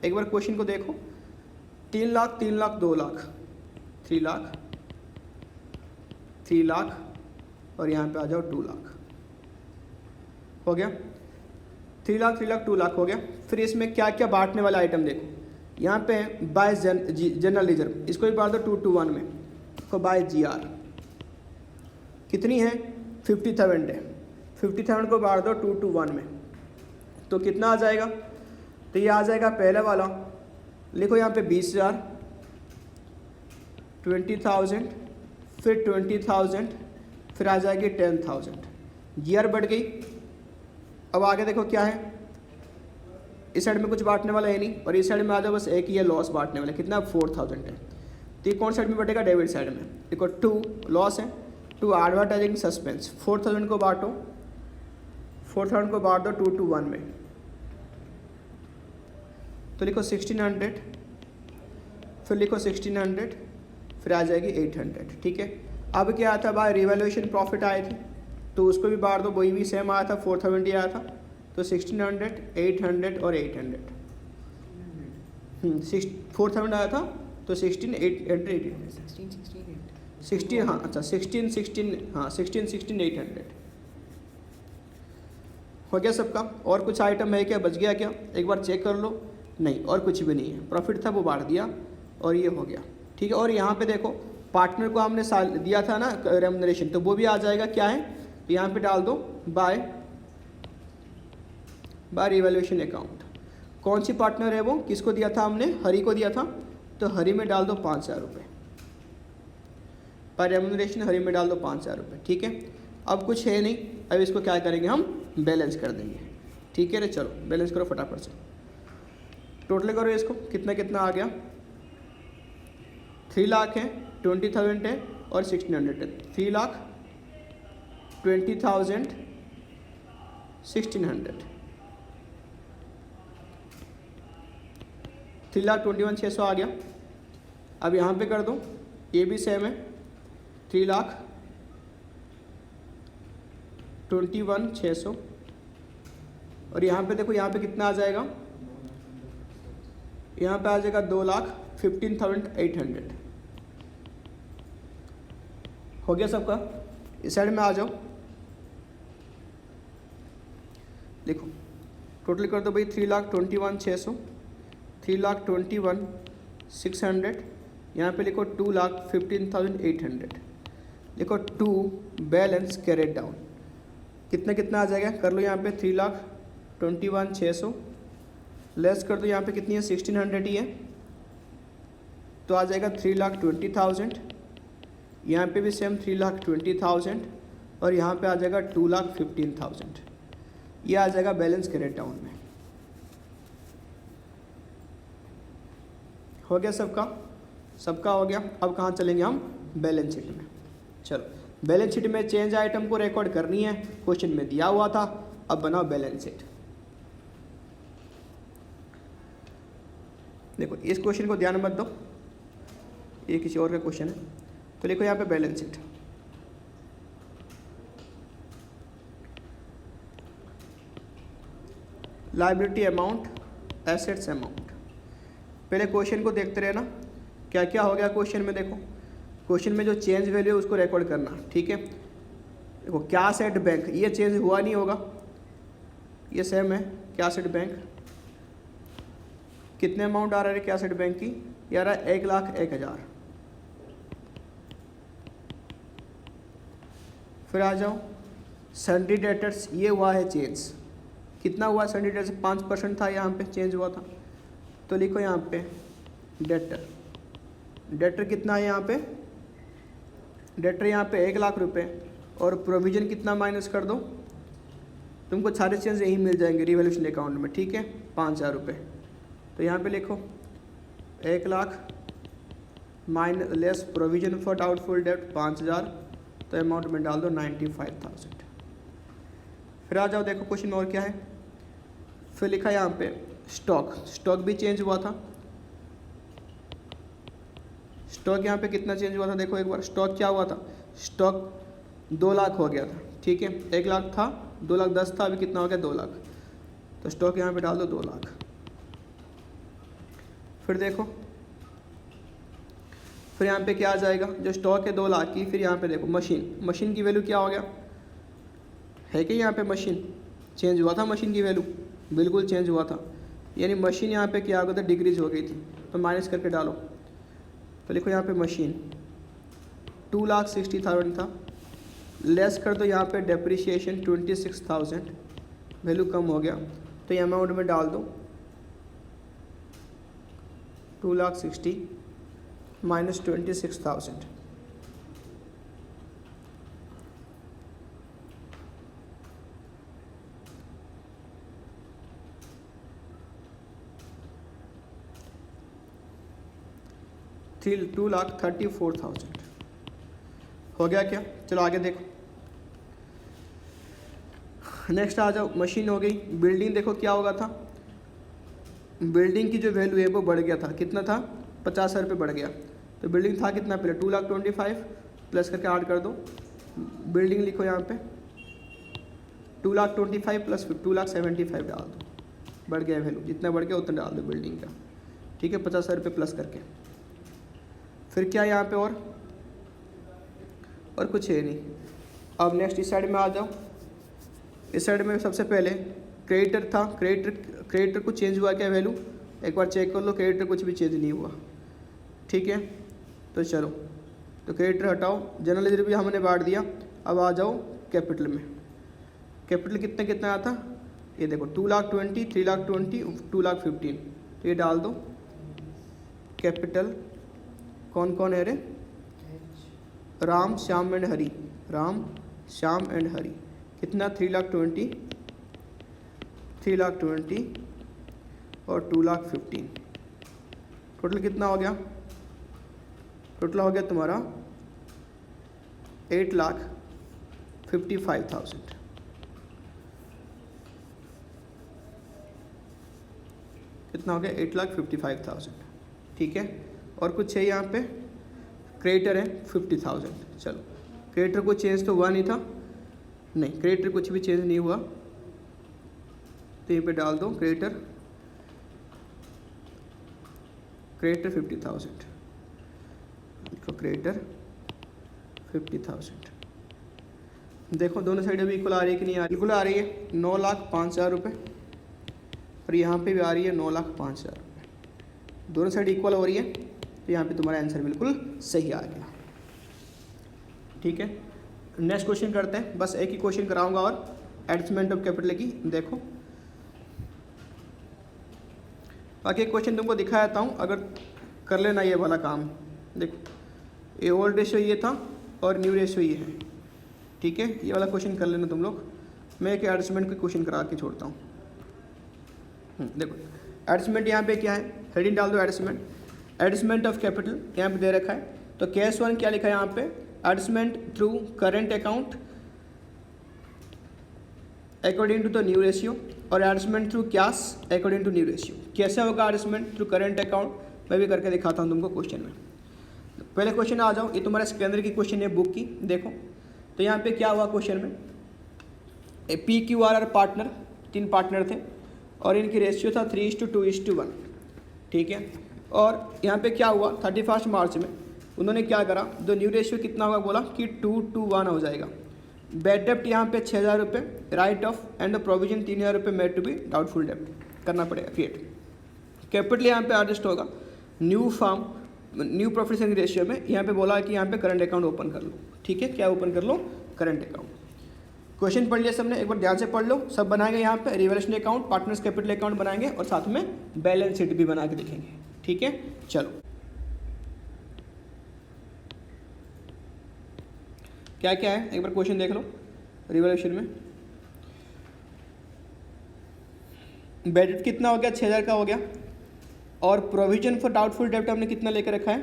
एक बार क्वेश्चन को देखो 3 लाख 3 लाख 2 लाख 3 लाख 3 लाख और यहाँ पे आ जाओ 2 लाख, हो गया 3 लाख 3 लाख 2 लाख हो गया। फिर इसमें क्या क्या बांटने वाला आइटम देखो, यहाँ पे बाय जनरल रिजर्व, इसको भी बांट दो 2:1 में, इसको बाय GR कितनी है 50,000 है, 50,000 को बांट दो 2:1 में, तो कितना आ जाएगा, तो ये आ जाएगा पहले वाला, लिखो यहाँ पे 20,000 20,000 फिर 20,000 फिर आ जाएगी 10,000, GR बढ़ गई। अब आगे देखो क्या है, इस साइड में कुछ बांटने वाला है नहीं और इस साइड में आ जाओ बस एक ही है लॉस बांटने वाला, कितना 4,000 है, तो ये कौन साइड में बटेगा, डेबिट साइड में। देखो 2 लॉस है, 2 एडवर्टाइजिंग सस्पेंस, 4000 को बांटो, 4000 को बांट दो 2 to 1 में, तो लिखो 1600, फिर लिखो 1600, फिर आ जाएगी 800, ठीक है। अब क्या आता है भाई, रिवैल्यूएशन प्रॉफिट आए थे, तो उसको भी बांट दो, वही भी सेम आया था, 470 आया था, तो 1600, 800 और 800, 4000 आया था तो 16 800 16 हाँ अच्छा 16 800 हो गया सबका। और कुछ आइटम है क्या, बच गया क्या, एक बार चेक कर लो। नहीं, और कुछ भी नहीं है, प्रॉफिट था वो बांट दिया और ये हो गया, ठीक है। और यहाँ पे देखो पार्टनर को हमने साल दिया था ना रेम्युनरेशन, तो वो भी आ जाएगा, क्या है, तो यहाँ पे डाल दो बाय रिवैल्यूएशन अकाउंट। कौन सी पार्टनर है वो, किसको दिया था हमने, हरी को दिया था, तो हरी में डाल दो 5000 रुपये, पर रेम्युनरेशन हरी में डाल दो 5000 रुपये, ठीक है। अब कुछ है नहीं, अब इसको क्या करेंगे, हम बैलेंस कर देंगे, ठीक है रे। चलो बैलेंस करो फटाफट से, टोटल करो इसको, कितना कितना आ गया, 3 लाख है, 20,000 है और 1600 है, 3,20,000 1600, 3,21,600 आ गया। अब यहाँ पे कर दो, ये भी सेम है, 3,21,600 और यहाँ पे देखो, यहाँ पे कितना आ जाएगा, यहाँ पे आ जाएगा 2,15,800। हो गया सबका। इस साइड में आ जाओ, लिखो टोटल कर दो भाई, 3,21,600, 3,21,600, यहाँ पे लिखो 2,15,800, लिखो 2 बैलेंस कैरेट डाउन, कितना कितना आ जाएगा, कर लो यहाँ पे 3,21,600 लेस कर दो, यहाँ पे कितनी है 1600 ही है, तो आ जाएगा 3,20,000, यहाँ पे भी सेम 3,20,000 और यहाँ पे आ जाएगा 2,15,000, ये आ जाएगा बैलेंस कैरेट डाउन में। हो गया सबका, सबका हो गया। अब कहाँ चलेंगे हम, बैलेंस शीट में। चलो बैलेंस शीट में चेंज आइटम को रिकॉर्ड करनी है, क्वेश्चन में दिया हुआ था, अब बनाओ बैलेंस शीट। देखो इस क्वेश्चन को ध्यान मत दो, ये किसी और का क्वेश्चन है, तो लिखो यहाँ पे balance sheet. Liability amount, assets amount, पहले क्वेश्चन को देखते रहना क्या क्या हो गया क्वेश्चन में। देखो क्वेश्चन में जो चेंज वैल्यू है उसको रिकॉर्ड करना, ठीक है। देखो कैश एट बैंक, ये चेंज हुआ नहीं होगा, ये सेम है। कैश एट बैंक कितने अमाउंट आ रहा है कैश एट बैंक की, ये आ रहा है 1,01,000। फिर आ जाओ सन्ड्री डेटर्स, ये हुआ है चेंज, कितना हुआ सन्ड्री डेटर्स, 5% था यहाँ पे चेंज हुआ था, तो लिखो यहाँ पे डेटर, डेटर कितना है यहाँ पे, डेटर यहाँ पे 1,00,000 रुपये, और प्रोविज़न कितना माइनस कर दो, तुमको सारे चेंज यही मिल जाएंगे रिवैल्यूएशन अकाउंट में, ठीक है, 5,000 रुपये। तो यहाँ पे लिखो 1,00,000 minus less provision for doubtful debt 5,000, तो अमाउंट में डाल दो 95,000। फिर आ जाओ, देखो क्वेश्चन में और क्या है, फिर लिखा यहाँ पे स्टॉक, स्टॉक भी चेंज हुआ था। स्टॉक यहाँ पे कितना चेंज हुआ था, देखो एक बार, स्टॉक क्या हुआ था, स्टॉक 2,00,000 हो गया था, ठीक है, 1,00,000 था, 2,10,000 था, अभी कितना हो गया 2,00,000, तो स्टॉक यहाँ पे डाल दो 2,00,000। फिर देखो, फिर यहाँ पे क्या आ जाएगा, जो स्टॉक है 2,00,000 की, फिर यहाँ पे देखो मशीन, मशीन की वैल्यू क्या हो गया है कि यहाँ पे मशीन चेंज हुआ था, मशीन की वैल्यू बिल्कुल चेंज हुआ था, यानी मशीन यहाँ पे क्या हो गया था, डिक्रीज हो गई थी, तो माइनस करके डालो, तो लिखो यहाँ पे मशीन 2,60,000 था, लेस कर दो यहाँ पे डेप्रिसिएशन 26,000, वैल्यू कम हो गया, तो ये अमाउंट में डाल दो 2,60,000 माइनस 26,000। 2,34,000 हो गया क्या? चलो आगे देखो, नेक्स्ट आ जाओ। मशीन हो गई। बिल्डिंग देखो क्या होगा था, बिल्डिंग की जो वैल्यू है वो बढ़ गया था, कितना था? 50,000 रुपये बढ़ गया। तो बिल्डिंग था कितना पहले? 2,25,000 प्लस करके ऐड कर दो, बिल्डिंग लिखो यहाँ पे 2,25,000 प्लस 2,75,000 डाल दो, बढ़ गया वैल्यू, जितना बढ़ गया उतना डाल दो बिल्डिंग का, ठीक है, 50,000 रुपये प्लस करके। फिर क्या यहाँ पे और कुछ है नहीं। अब नेक्स्ट इस साइड में आ जाओ। इस साइड में सबसे पहले क्रेडिटर था, क्रेडिटर को चेंज हुआ क्या वैल्यू? एक बार चेक कर लो, क्रेडिटर कुछ भी चेंज नहीं हुआ, ठीक है। तो चलो, तो क्रेडिटर हटाओ, जनरल लेजर भी हमने बांट दिया। अब आ जाओ कैपिटल में। कैपिटल कितना आता? ये देखो 2,20,000, 3,20,000, 2,15,000, तो ये डाल दो। कैपिटल कौन कौन है रे? राम, श्याम एंड हरी, राम, श्याम एंड हरी, कितना? 3,20,000, 3,20,000 और 2,15,000, टोटल कितना हो गया? टोटल हो गया तुम्हारा 8,55,000। कितना हो गया? 8,55,000, ठीक है। और कुछ है यहाँ पे? क्रेडिटर है 50,000। चलो, क्रेडिटर को चेंज तो हुआ नहीं था, नहीं, क्रेडिटर कुछ भी चेंज नहीं हुआ, तो यहीं पे डाल दो क्रेडिटर 50,000, लिखो क्रेडिटर 50,000। देखो दोनों साइड अभी इक्वल आ रही है कि नहीं आ रही? बिल्कुल आ रही है, 9,05,000 रुपये, और यहाँ पे भी आ रही है 9,05,000 रुपये, दोनों साइड इक्वल हो रही है, तो यहाँ पे तुम्हारा आंसर बिल्कुल सही आ गया, ठीक है। नेक्स्ट क्वेश्चन करते हैं, बस एक ही क्वेश्चन कराऊंगा और एडजस्टमेंट ऑफ कैपिटल की देखो, बाकी एक क्वेश्चन तुमको दिखा देता हूँ, अगर कर लेना ये वाला काम। देखो, ये ओल्ड रेशियो ये था और न्यू रेशियो ये है, ठीक है, ये वाला क्वेश्चन कर लेना तुम लोग। मैं एक एडजस्टमेंट का क्वेश्चन करा के छोड़ता हूँ। देखो एडजस्टमेंट यहाँ पे क्या है, हेडिंग डाल दो एडजस्टमेंट, एडजस्टमेंट ऑफ कैपिटल यहाँ पे दे रखा है। तो केस 1 क्या लिखा है यहाँ पे? Adjustment through current account according to the new ratio, और adjustment through cash according to new ratio. कैसे होगा एडजस्टमेंट थ्रू करंट अकाउंट? मैं भी करके दिखाता हूँ तुमको क्वेश्चन में। पहले क्वेश्चन आ जाओ, ये तुम्हारा स्कैनर की क्वेश्चन है बुक की, देखो। तो यहाँ पे क्या हुआ क्वेश्चन में? PQR पार्टनर, 3 पार्टनर थे और इनकी रेशियो था 3:2:1, ठीक है। और यहाँ पे क्या हुआ 31 मार्च में उन्होंने क्या करा, जो न्यू रेशियो कितना होगा बोला कि 2:1 हो जाएगा। बैड डेप्ट यहाँ पे 6,000 रुपये, right of and the provision 3,000 रुपये मेड टू बी डाउटफुल डेप्ट करना पड़ेगा क्रिएट। कैपिटल यहाँ पे एडजस्ट होगा, new form new profit sharing ratio में यहाँ पे बोला कि यहाँ पे करंट अकाउंट ओपन कर लो, ठीक है। क्या ओपन कर लो? Current account. क्वेश्चन पढ़ लिया सबने, एक बार ध्यान से पढ़ लो। सब बनाएंगे यहाँ पे revaluation account, partners capital account बनाएंगे और साथ में बैलेंस शीट भी बना के लिखेंगे, ठीक है। चलो क्या क्या है एक बार क्वेश्चन देख लो रिवैल्यूएशन में। बैड कितना हो गया? 6,000 का हो गया। और प्रोविजन फॉर डाउटफुल डेब्ट हमने कितना लेकर रखा है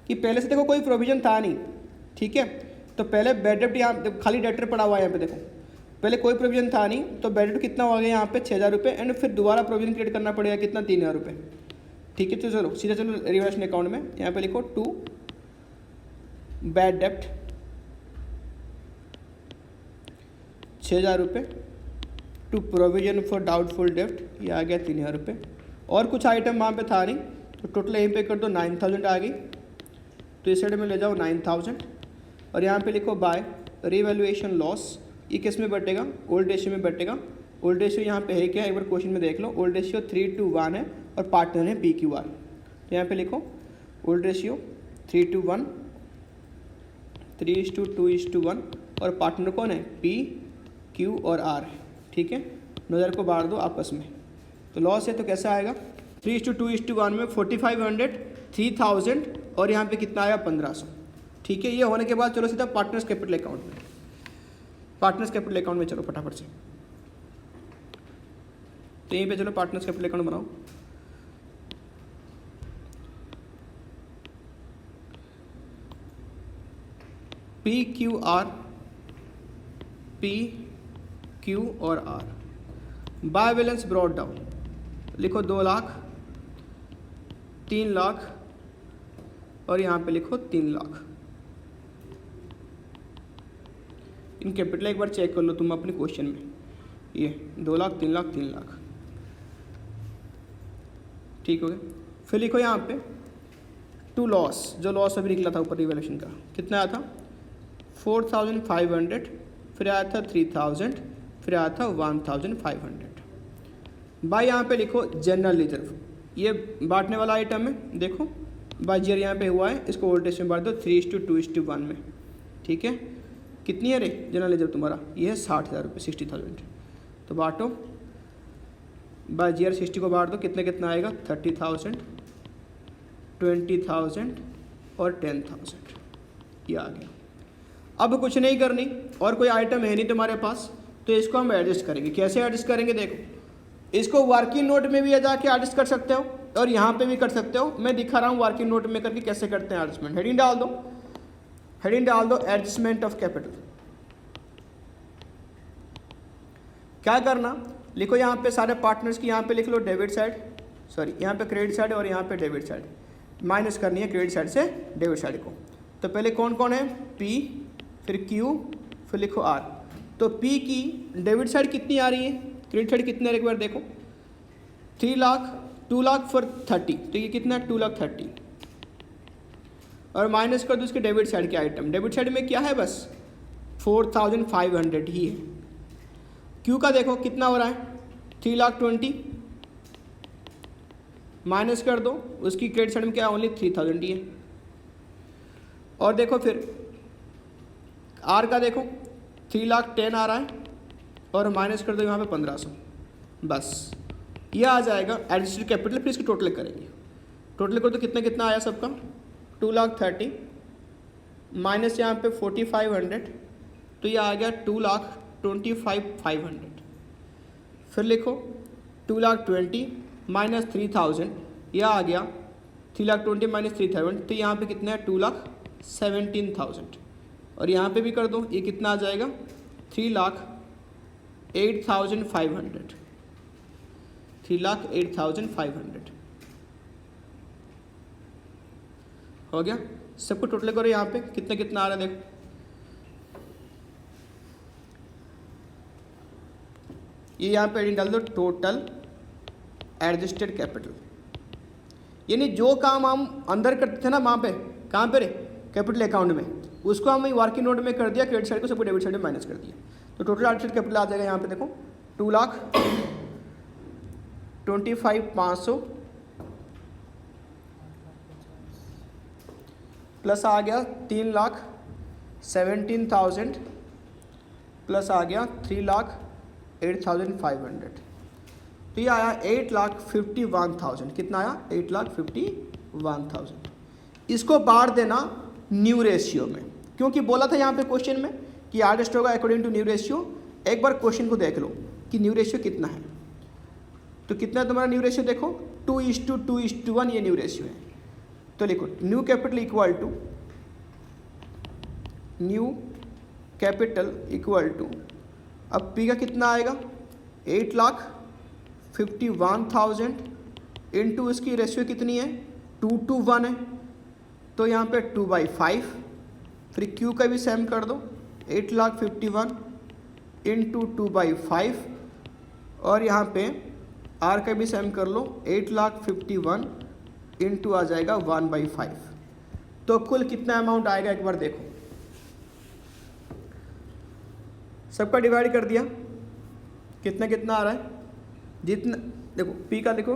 कि पहले से देखो कोई प्रोविजन था नहीं, ठीक है। तो पहले बैड डेब्ट यहाँ खाली डेटर पड़ा हुआ है, यहाँ पे देखो पहले कोई प्रोविजन था नहीं, तो बैड डेब्ट कितना हो गया यहाँ पे 6,000 रुपये, एंड फिर दोबारा प्रोविजन क्रिएट करना पड़ेगा कितना? 3,000 रुपये, ठीक है। तो चलो सीधा चलो रिवैल्यूएशन अकाउंट में यहाँ पे लिखो टू बैड डेब्ट 6,000 रुपये टू प्रोविजन फॉर डाउटफुल डेब्ट, ये आ गया 3,000 रुपये। और कुछ आइटम वहाँ पे था नहीं, तो टोटल यहीं पे कर दो 9,000 आ गई, तो इस साइड में ले जाओ 9,000 और यहाँ पे लिखो बाय रिवैल्यूएशन लॉस। ये किस में बटेगा? ओल्ड रेशियो में बटेगा। ओल्ड रेशियो यहाँ पे है क्या? एक बार क्वेश्चन में देख लो, ओल्ड रेशियो 3:1 है और पार्टनर है PQR। तो यहाँ पे लिखो ओल्ड रेशियो 3:1, 3:2:1 और पार्टनर कौन है? P, Q और R, ठीक है। 9,000 को बांट दो आपस में, तो लॉस है तो कैसा आएगा? 3:2:1 में 4,500, 3,000 और यहाँ पे कितना आया? 1,500, ठीक है। ये होने के बाद चलो सीधा पार्टनर्स कैपिटल अकाउंट में, पार्टनर्स कैपिटल अकाउंट में चलो फटाफट से। तो यहीं पे चलो पार्टनर्स कैपिटल अकाउंट बनाओ। P Q R, P Q और R. By balance brought down, लिखो 2 लाख, 3 लाख और यहाँ पे लिखो 3 लाख। इन कैपिटल एक बार चेक कर लो तुम अपने क्वेश्चन में, ये 2 लाख, 3 लाख, 3 लाख, ठीक हो गया। फिर लिखो यहाँ पे टू लॉस, जो लॉस अभी निकला था ऊपर रिवैल्यूएशन का, कितना आया था 4500, फिर आया था 3000, फिर आया था 1500। बाय यहाँ पे लिखो जनरल रिजर्व, ये बांटने वाला आइटम है, देखो बाय जीयर यहाँ पे हुआ है, इसको वोल्टेज में बांट दो 3:2:1 में, ठीक है। कितनी है रे जनरल रिजर्व तुम्हारा, ये है 60,000 रुपये, 60,000। तो बांटो बाय जीयर 60 को बांट दो, कितने कितना आएगा 30,000, 20,000 और 10,000, ये आ गया। अब कुछ नहीं करनी और कोई आइटम है नहीं तुम्हारे पास, तो इसको हम एडजस्ट करेंगे। कैसे एडजस्ट करेंगे, देखो इसको वर्किंग नोट में भी जाके एडजस्ट कर सकते हो और यहाँ पे भी कर सकते हो। मैं दिखा रहा हूँ वर्किंग नोट में करके कैसे करते हैं एडजस्टमेंट। हेडिंग डाल दो, हेडिंग डाल दो एडजस्टमेंट ऑफ कैपिटल। क्या करना, लिखो यहाँ पे सारे पार्टनर्स की यहाँ पे लिख लो डेबिट साइड, सॉरी यहाँ पे क्रेडिट साइड और यहाँ पे डेबिट साइड, माइनस करनी है क्रेडिट साइड से डेबिट साइड को। तो पहले कौन कौन है, पी, फिर क्यू, फिर लिखो आर। तो पी की डेबिट साइड कितनी आ रही है, क्रेडिट साइड कितने, एक बार देखो 3 लाख, 2 लाख फॉर 30, तो ये कितना है 2,30,000 और माइनस कर दो इसके डेबिट साइड के आइटम। डेबिट साइड में क्या है, बस 4,500 ही है। क्यू का देखो कितना हो रहा है 3,20,000, माइनस कर दो उसकी क्रेडिट साइड में क्या ओनली 3,000 ही है। और देखो फिर आर का देखो 3,10,000 आ रहा है और माइनस कर दो यहाँ पे 1,500, बस ये आ जाएगा एडजस्टेड कैपिटल। फिर इसकी टोटल करेंगे, टोटल कर दो कितना कितना आया सबका 2,30,000 माइनस यहाँ पे 4,500, तो ये आ गया 2,25,500। फिर लिखो 2,20,000 माइनस 3,000, यह आ गया 3,20,000 माइनस 3,000, तो यहाँ पे कितना है 2,17,000 और यहाँ पे भी कर दो, ये कितना आ जाएगा 3,08,500, 3,08,500 हो गया। सबको टोटल करो यहाँ पे कितना कितना आ रहा है, देखो ये यहाँ पे डाल दो टोटल एडजस्टेड कैपिटल, यानी जो काम हम अंदर करते थे ना वहाँ पे, कहाँ पे रे कैपिटल अकाउंट में, उसको हम वर्किंग नोट में कर दिया, क्रेडिट साइड को सबको डेबिट साइड में माइनस कर दिया। तो टोटल एडजस्टेड कैपिटल आ जाएगा यहाँ पे देखो 2,25,500 प्लस आ गया 3,17,000 प्लस आ गया 3,08,500, तो ये आया 8,51,000। कितना आया 8,51,000। इसको बांट देना न्यू रेशियो में, क्योंकि बोला था यहाँ पे क्वेश्चन में कि एडजस्ट होगा अकॉर्डिंग टू न्यू रेशियो। एक बार क्वेश्चन को देख लो कि न्यू रेशियो कितना है, तो कितना है तुम्हारा न्यू रेशियो, देखो 2:2:1 ये न्यू रेशियो है। तो लिखो new capital equal to, new capital equal to, अब पी का कितना आएगा 8,51,000 इंटू इसकी रेशियो कितनी है 2:1 है, तो यहाँ पे 2/5। फिर क्यू का भी सेम कर दो 8,51,000 इंटू 2/5 और यहाँ पे आर का भी सेम कर लो 8,51,000 इंटू आ जाएगा 1/5। तो कुल कितना अमाउंट आएगा एक बार देखो, सबका डिवाइड कर दिया, कितना कितना आ रहा है, जितना देखो पी का देखो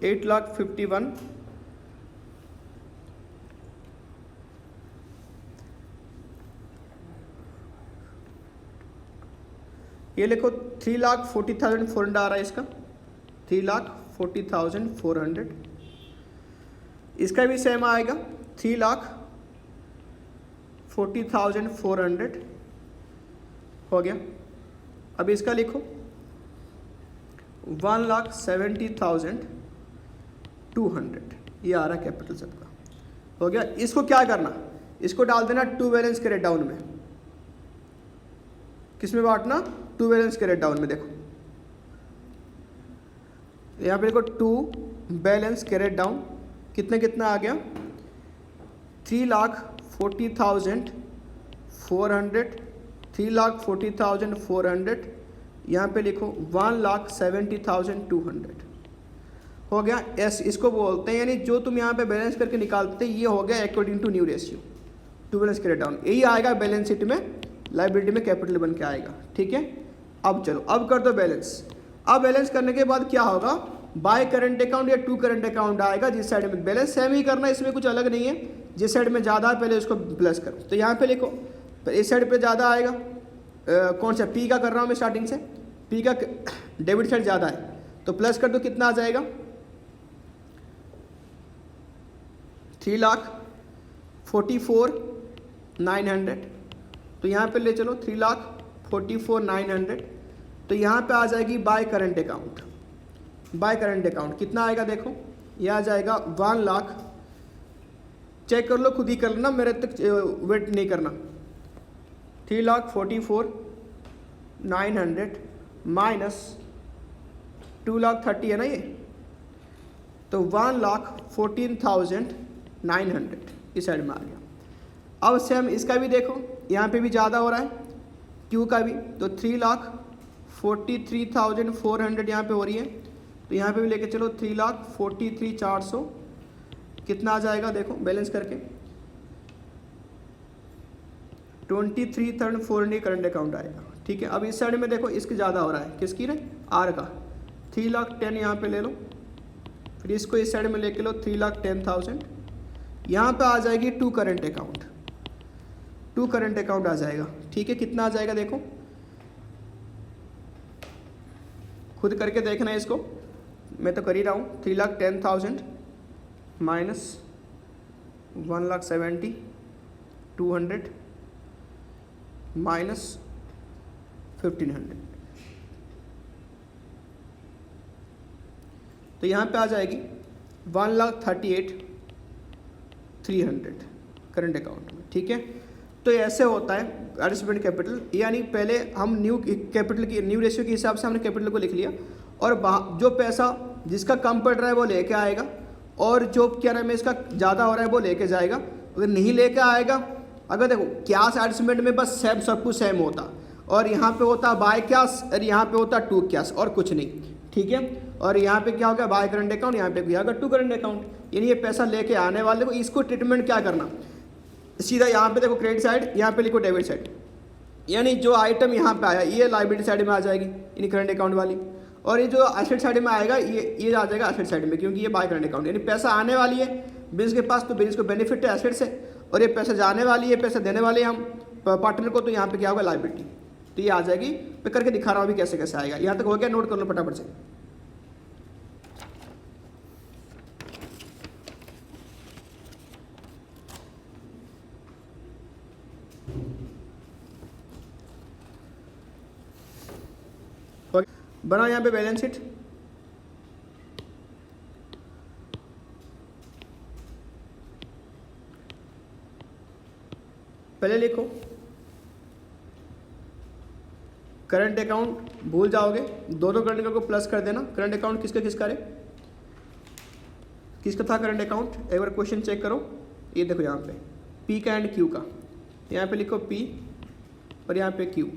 8,51,000 ये लिखो 3,40,400 आ रहा है इसका, 3,40,400। इसका भी सेम आएगा 3,40,400 हो गया। अब इसका लिखो 1,70,200 ये आ रहा है कैपिटल सबका, हो गया। इसको क्या करना, इसको डाल देना टू बैलेंस कैरेट डाउन में। किस में बांटना? टू बैलेंस कैरेट डाउन में। देखो यहाँ पे देखो टू बैलेंस कैरेट डाउन कितना आ गया? 3,40,400, 3,40,400, यहाँ पे लिखो 1,70,200 हो गया। एस इसको बोलते हैं, यानी जो तुम यहाँ पे बैलेंस करके निकालते ये हो गया according to new ratio, to balance carried down. यही आएगा बैलेंस शीट में, लाइबिलिटी में कैपिटल बन के आएगा। ठीक है, अब चलो अब कर दो बैलेंस। अब बैलेंस करने के बाद क्या होगा? बाय करंट अकाउंट या टू करंट अकाउंट आएगा। जिस साइड में बैलेंस सेम ही करना है, इसमें कुछ अलग नहीं है। जिस साइड में ज़्यादा है पहले उसको प्लस करो। तो यहाँ पे लिखो, तो इस साइड पे ज़्यादा आएगा। कौन सा? पी का कर रहा हूँ मैं स्टार्टिंग से, पी का डेबिट साइड ज़्यादा है तो प्लस कर दो। कितना आ जाएगा? 3,44,900। तो यहाँ पे ले चलो 3,44,900। तो यहाँ पे आ जाएगी by current account. By current account कितना आएगा? देखो ये आ जाएगा 1 लाख। चेक कर लो, खुद ही कर लेना, मेरे तक वेट नहीं करना। 3,44,900 माइनस 2,30,000 है ना ये, तो 1,14,900 इस साइड में आ गया। अब सेम इसका भी देखो, यहाँ पे भी ज़्यादा हो रहा है क्यू का भी, तो 3,43,400 यहाँ पे हो रही है। तो यहाँ पे भी लेके चलो 3,43,400 कितना आ जाएगा? देखो बैलेंस करके 23,400 करंट अकाउंट आएगा। ठीक है, अब इस साइड में देखो इसके ज़्यादा हो रहा है, किसकी रे? आर का। 3,10,000 यहाँ पे ले लो, फिर इसको इस साइड में लेके लो 3,10,000। यहाँ पे आ जाएगी to current account, to current account आ जाएगा। ठीक है, कितना आ जाएगा? देखो खुद करके देखना है इसको, मैं तो कर ही रहा हूँ। 3,10,000 माइनस 1,70,200 माइनस 1,500, तो यहाँ पे आ जाएगी 1,38,300 करंट अकाउंट में। ठीक है, तो ऐसे होता है एडजस्टमेंट कैपिटल, यानी पहले हम न्यू कैपिटल की न्यू रेशियो के हिसाब से हमने कैपिटल को लिख लिया, और जो पैसा जिसका कम पड़ रहा है वो लेके आएगा, और जो क्या नाम है इसका ज़्यादा हो रहा है वो लेके जाएगा। अगर नहीं लेके आएगा, अगर देखो क्यास एडजस्टमेंट में बस सेम, सब कुछ सेम होता, और यहाँ पे होता बाय क्यास और यहाँ पे होता टू क्यास और कुछ नहीं। ठीक है, और यहाँ पे क्या हो गया? बाय करंट अकाउंट, यहाँ पे क्या होगा? To current account. यानी ये पैसा लेके आने वाले को इसको ट्रीटमेंट क्या करना? सीधा यहाँ पे देखो क्रेडिट साइड, यहाँ पे लिखो डेबिट साइड, यानी जो आइटम यहाँ पे आया ये लायबिलिटी साइड में आ जाएगी, यानी करंट अकाउंट वाली, और ये जो एसेट साइड में आएगा ये आ जाएगा एसेट साइड में, क्योंकि ये बाय करंट अकाउंट, यानी पैसा आने वाली है बिजनेस के पास, तो बिजनेस को बेनिफिट है एसेट से, और ये पैसा जाने वाली है, पैसा देने वाले हम पार्टनर को, तो यहाँ पे क्या होगा? लायबिलिटी। तो ये आ जाएगी, मैं करके दिखा रहा हूँ अभी कैसे कैसे आएगा। यहाँ तक हो गया? नोट कर लो फटाफट से। बना यहाँ पे बैलेंस शीट, पहले लिखो करंट अकाउंट, भूल जाओगे दोनों करंट अकाउंट को प्लस कर देना। करंट अकाउंट किसका किसका रे? किसका था करंट अकाउंट? एक बार क्वेश्चन चेक करो, ये देखो यहाँ पे पी का एंड क्यू का, यहाँ पे लिखो पी और यहाँ पे क्यू।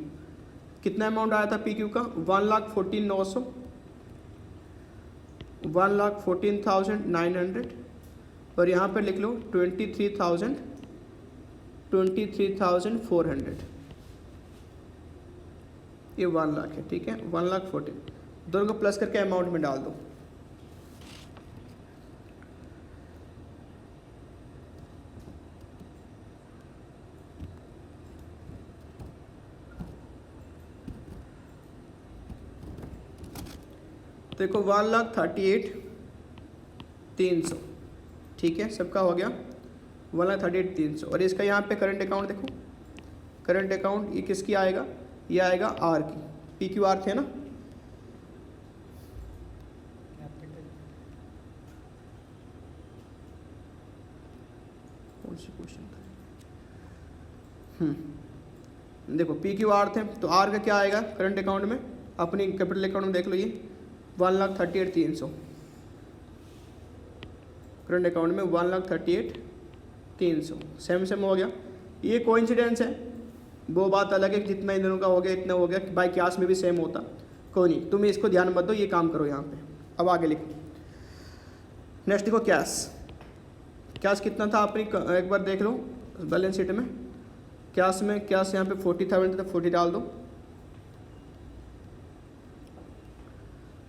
कितना अमाउंट आया था पी क्यू का? 1,14,900, 1,14,900, और यहाँ पे लिख लो 23,400, ये 1 लाख है। ठीक है, 1,14,000 दोनों को प्लस करके अमाउंट में डाल दो। देखो 1,38,300, ठीक है, सबका हो गया 1,38,300, और इसका यहाँ पे करंट अकाउंट देखो, करंट अकाउंट ये किसकी आएगा? ये आएगा आर की, पी क्यू आर थे ना, कौन सी क्वेश्चन था? देखो पी क्यू आर थे, तो आर का क्या आएगा करंट अकाउंट में, अपनी कैपिटल अकाउंट में देख लो, ये 1,38,300 करंट अकाउंट में 1,38,300 सेम हो गया। ये कोइंसिडेंस है, वो बात अलग है कि जितना इन दोनों का हो गया इतना हो गया, बाई क्यास में भी सेम होता, कोई नहीं, तुम इसको ध्यान मत दो, ये काम करो यहाँ पे। अब आगे लिखो, नेक्स्ट देखो कैश कितना था अपनी, एक बार देख लो बैलेंस शीट में। कैश यहाँ पे 40,000 था, 40 डाल दो,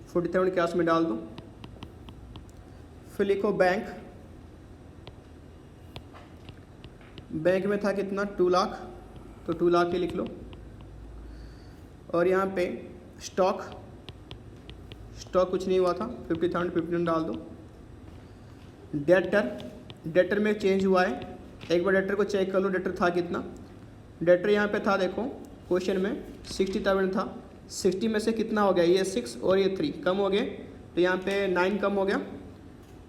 40,000 कैश में डाल दो। फिर लिखो बैंक में था कितना 2 लाख, तो 2 लाख ही लिख लो। और यहाँ पे स्टॉक कुछ नहीं हुआ था, 50,000 50 डाल दो। डेटर में चेंज हुआ है, एक बार डेटर को चेक कर लो, डेटर था कितना, डेटर यहाँ पे था देखो क्वेश्चन में 60,000 था, 60 में से कितना हो गया, ये 6 और ये 3 कम हो गए, तो यहाँ पे 9 कम हो गया,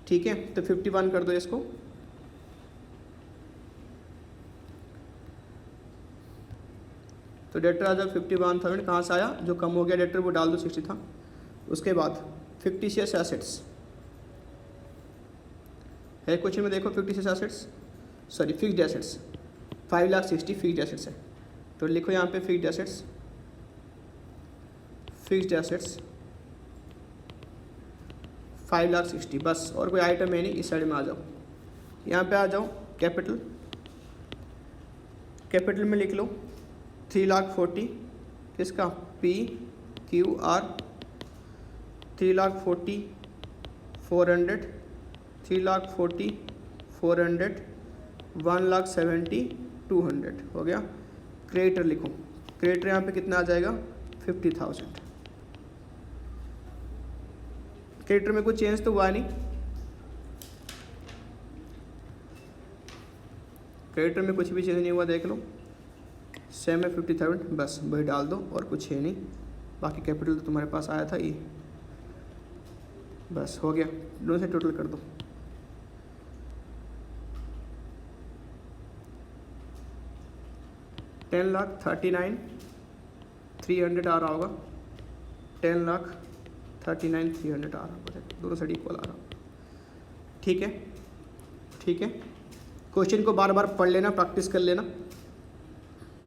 ठीक है, तो 51 कर दो इसको। तो डेटर आ जाओ 51,000, कहाँ से आया, जो कम हो गया डेटर वो डाल दो, 60 था। उसके बाद fictitious एसेट्स है क्वेश्चन में, देखो fictitious assets, sorry fixed assets 5,60,000 fixed assets है, तो लिखो यहाँ पे फिक्स्ड एसेट्स 5,60,000 बस, और कोई आइटम है नहीं। इस साइड में आ जाओ, यहाँ पे आ जाओ कैपिटल में लिख लो 3,40,000 किसका, PQR 3,40,000 400 3,40,000 400 1,70,000 200 हो गया। क्रेडिटर लिखो, क्रेडिटर यहाँ पे कितना आ जाएगा 50,000। क्रेडिटर में कुछ चेंज तो हुआ नहीं, क्रेडिटर में कुछ भी चेंज नहीं हुआ, देख लो सेम है 50,000, बस वही डाल दो और कुछ है नहीं। बाकी कैपिटल तो तुम्हारे पास आया था ये, बस हो गया, दोनों से टोटल कर दो। $10,39,300 आ रहा होगा, 10,39,300 आ रहा होगा, दोनों साइड इक्वल आ रहा होगा, ठीक है। क्वेश्चन को बार बार पढ़ लेना, प्रैक्टिस कर लेना।